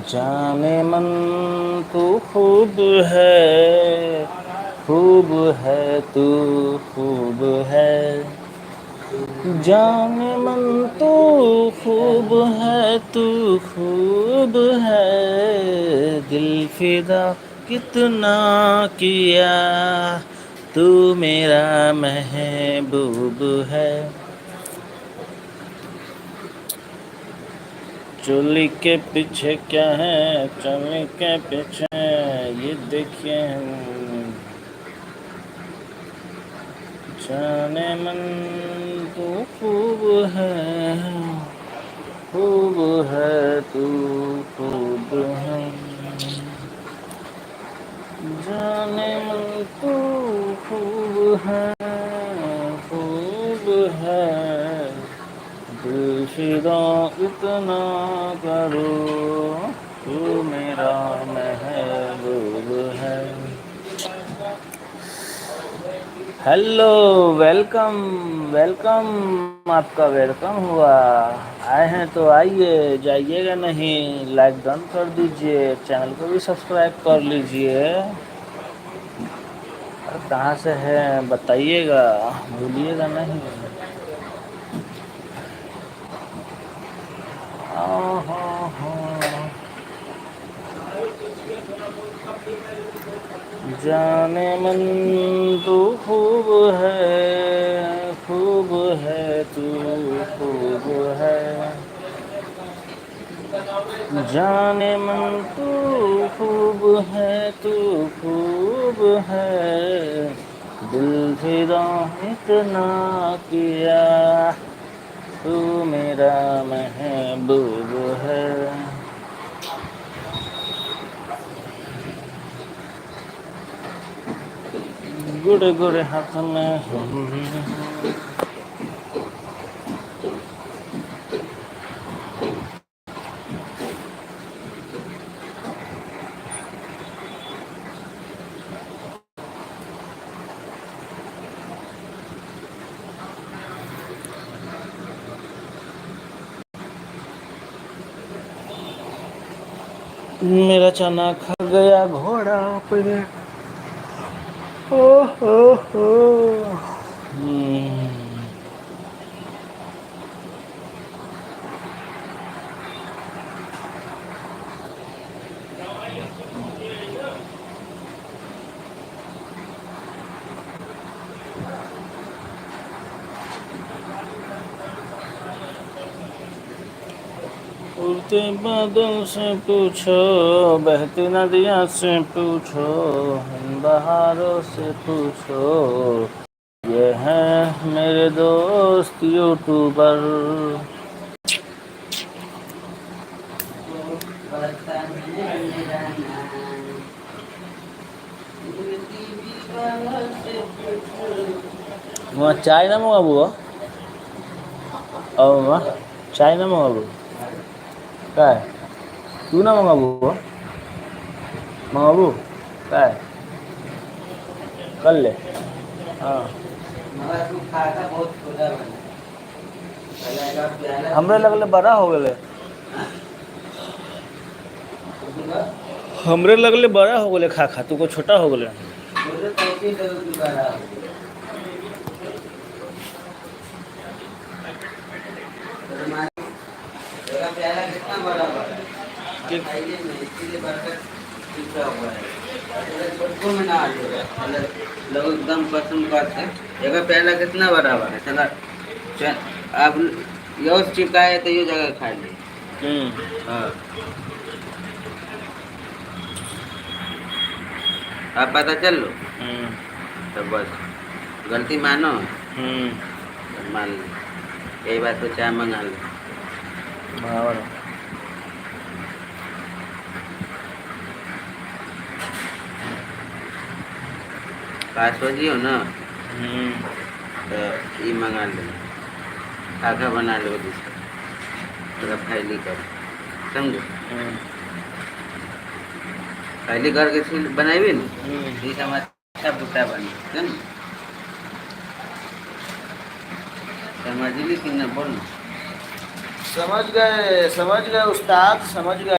जाने मन तू खूब है तू खूब है। जाने मन तू तू खूब है। दिल फिदा कितना किया, तू मेरा महबूब है। चोली के पीछे क्या है, चोली के पीछे ये देखिए जाने मन तू खूब है तू खूब है। जाने मन तू खूब है। दिल फिदा इतना करो, तू मेरा महबूब है। हेलो, वेलकम वेलकम, आपका वेलकम हुआ। आए हैं तो आइए, जाइएगा नहीं। लाइक डन कर दीजिए, चैनल को भी सब्सक्राइब कर लीजिए। और कहाँ से हैं बताइएगा, भूलिएगा नहीं। जाने मन तू खूब है तू खूब है। जाने मन तू खूब है। दिल फिदा इतना किया, तू मेरा महबूब है। गुड़ गुड़ हाथ में मेरा चना खा गया घोड़ा पे। ओ हो हो। उड़ते बादल से पूछो, बहती नदियाँ से पूछो, इन बहारों से पूछो, ये हैं मेरे दोस्त यूट्यूबर। वहाँ चाय ना मंगाबू और वहाँ चाय ना मंगाबू क्या है? तू ना मंगाबू क्या है? कर ले। हाँ, हमरे लगले बड़ा हो गए। हमरे लगले बड़ा हो गए खा खा, तू को छोटा हो गए। लोग एकदम पसंद करते हैं। एक प्याला कितना बड़ा है, चला आप यो चिपका है तो ये जगह खा ली। हाँ, आप पता चल लो। तो बस गलती मानो, तो मान लो यही बात तो चाय मंगा लो। बराबर पास हो जियो ना, तो ये मंगा लो, खाखा बना लो, दूसरा फैली कर समझो। फैली करके फिर बनाई ना, ये सब अच्छा बुट्टा बनी समझ ली कि न बोल। समझ गए उस्ताद, समझ गए।